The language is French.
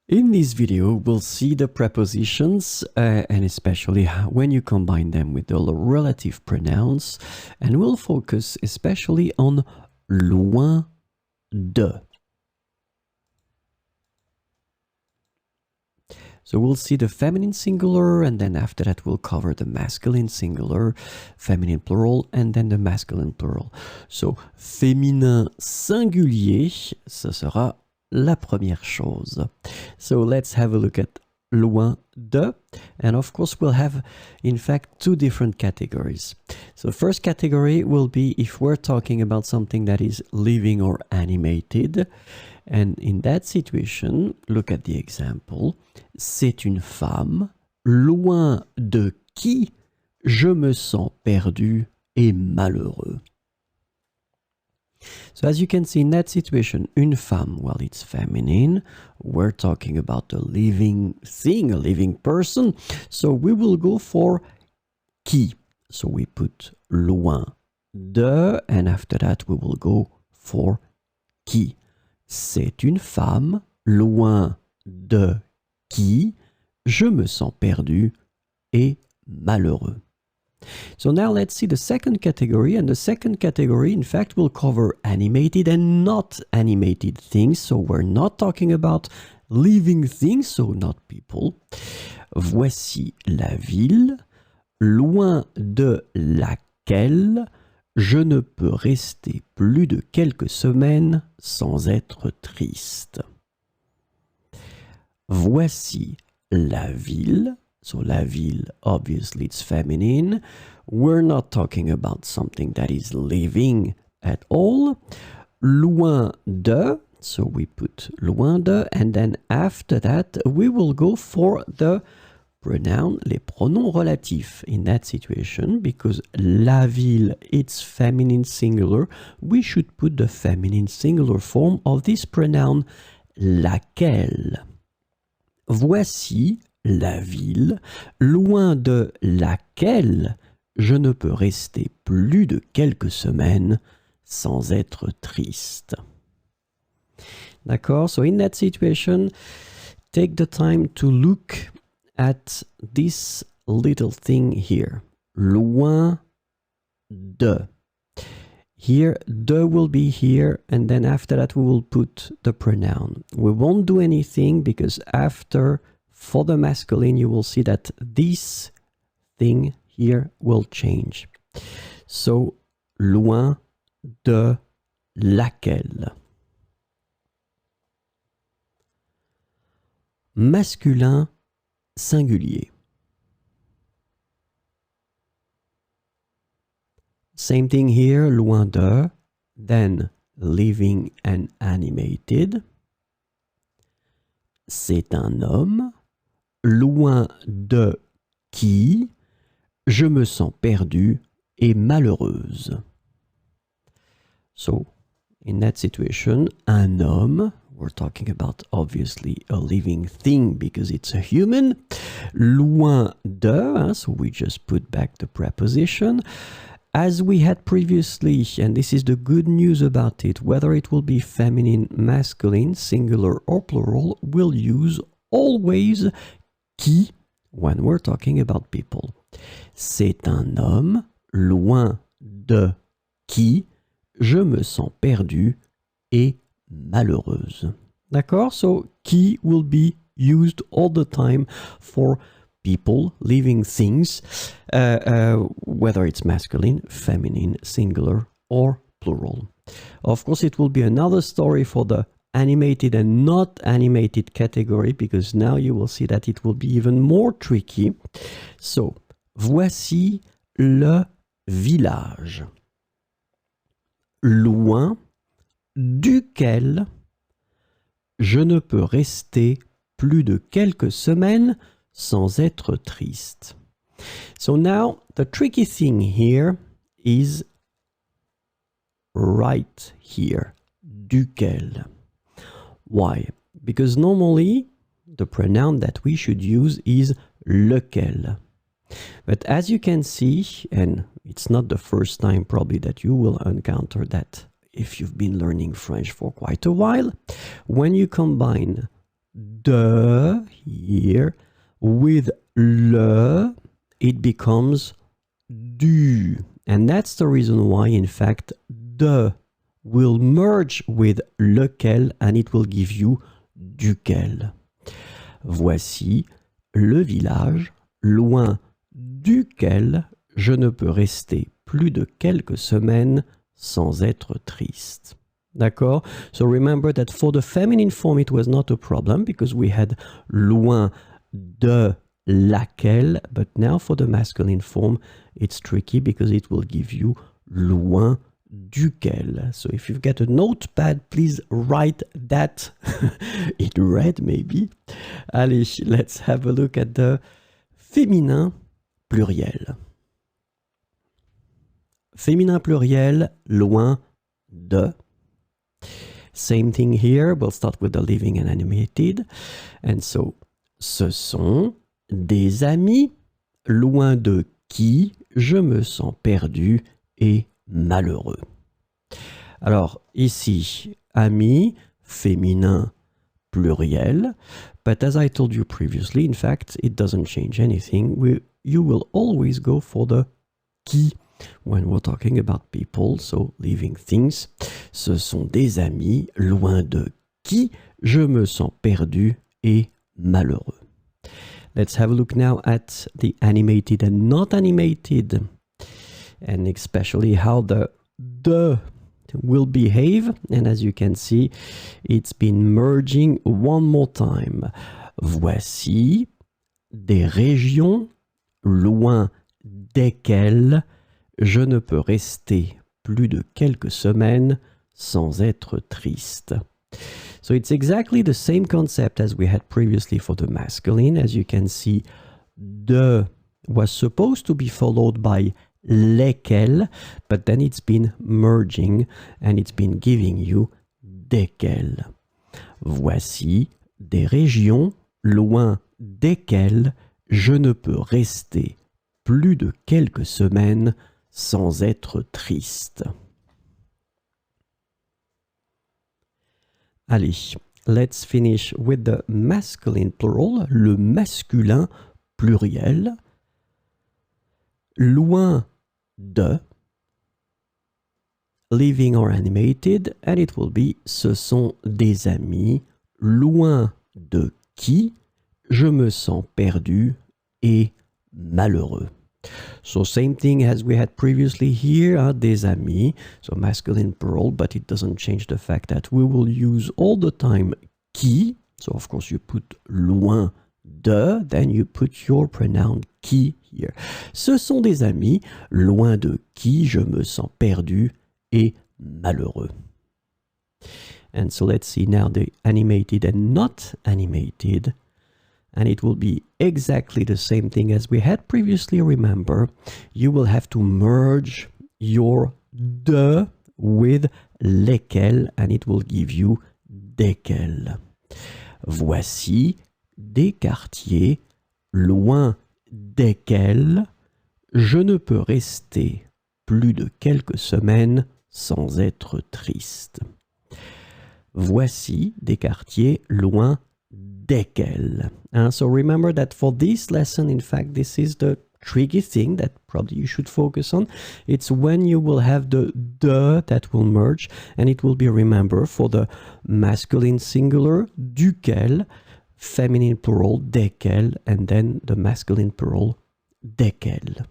In this video, we'll see the prepositions and especially when you combine them with the relative pronouns, and we'll focus especially on loin de. So we'll see the feminine singular, and then after that we'll cover the masculine singular, feminine plural, and then the masculine plural. So féminin singulier, ce sera la première chose. So let's have a look at loin de, and of course we'll have in fact two different categories. So first category will be if we're talking about something that is living or animated, and in that situation, look at the example. C'est une femme, loin de qui je me sens perdu et malheureux. So as you can see in that situation, une femme, well, it's feminine. We're talking about a living thing, a living person. So we will go for qui. So we put loin de, and after that we will go for qui. C'est une femme, loin de qui je me sens perdu et malheureux. So now let's see the second category, and the second category in fact will cover animated and not animated things. So we're not talking about living things, so not people. Voici la ville, loin de laquelle je ne peux rester plus de quelques semaines sans être triste. Voici la ville. So la ville, obviously it's feminine. We're not talking about something that is living at all. Loin de, so we put loin de, and then after that we will go for the pronoun, les pronoms relatifs in that situation, because la ville, it's feminine singular. We should put the feminine singular form of this pronoun, laquelle. Voici la ville, loin de laquelle je ne peux rester plus de quelques semaines sans être triste. D'accord? So in that situation, take the time to look at this little thing here. Loin de. Here, de will be here, and then after that we will put the pronoun. We won't do anything because after, for the masculine, you will see that this thing here will change. So, loin de laquelle. Masculin singulier. Same thing here, loin de, then living and animated. C'est un homme, loin de qui je me sens perdue et malheureuse. So, in that situation, un homme, we're talking about obviously a living thing because it's a human. Loin de, so we just put back the preposition. As we had previously, and this is the good news about it, whether it will be feminine, masculine, singular or plural, we'll use always qui when we're talking about people. C'est un homme, loin de qui je me sens perdue et malheureuse. D'accord? So, qui will be used all the time for people, living things, whether it's masculine, feminine, singular, or plural. Of course, it will be another story for the animated and not animated category, because now you will see that it will be even more tricky. So, voici le village, loin duquel je ne peux rester plus de quelques semaines sans être triste. So now, the tricky thing here is right here, duquel. Why? Because normally, the pronoun that we should use is lequel. But as you can see, and it's not the first time probably that you will encounter that if you've been learning French for quite a while, when you combine de here. With le, it becomes du. And that's the reason why, in fact, de will merge with lequel and it will give you duquel. Voici le village loin duquel je ne peux rester plus de quelques semaines sans être triste. D'accord? So remember that for the feminine form, it was not a problem because we had loin de laquelle, but now for the masculine form, it's tricky because it will give you loin duquel. So if you've got a notepad, please write that in red maybe. Allez, let's have a look at the féminin pluriel. Féminin pluriel, loin de. Same thing here, we'll start with the living and animated. And so, ce sont des amis, loin de qui je me sens perdu et malheureux. Alors, ici, amis, féminin pluriel. But as I told you previously, in fact, it doesn't change anything. You will always go for the qui when we're talking about people, so living things. Ce sont des amis, loin de qui je me sens perdu et malheureux. Let's have a look now at the animated and not animated, and especially how the will behave. And as you can see, it's been merging one more time. Voici des régions loin desquelles je ne peux rester plus de quelques semaines sans être triste. So it's exactly the same concept as we had previously for the masculine. As you can see, de was supposed to be followed by lesquels, but then it's been merging and it's been giving you desquels. Voici des régions loin desquelles je ne peux rester plus de quelques semaines sans être triste. Allez, let's finish with the masculine plural, le masculin pluriel. Loin de, living or animated, and it will be ce sont des amis, loin de qui je me sens perdu et malheureux. So same thing as we had previously here, des amis, so masculine plural, but it doesn't change the fact that we will use all the time qui, so of course you put loin de, then you put your pronoun qui here. Ce sont des amis, loin de qui je me sens perdu et malheureux. And so let's see now the animated and not animated. And it will be exactly the same thing as we had previously, remember. You will have to merge your de with lesquels, and it will give you desquels. Voici des quartiers loin desquels je ne peux rester plus de quelques semaines sans être triste. Voici des quartiers loin desquels. So remember that for this lesson, in fact, this is the tricky thing that probably you should focus on. It's when you will have the de that will merge, and it will be, remember, for the masculine singular, duquel, feminine plural, desquels, and then the masculine plural, desquels.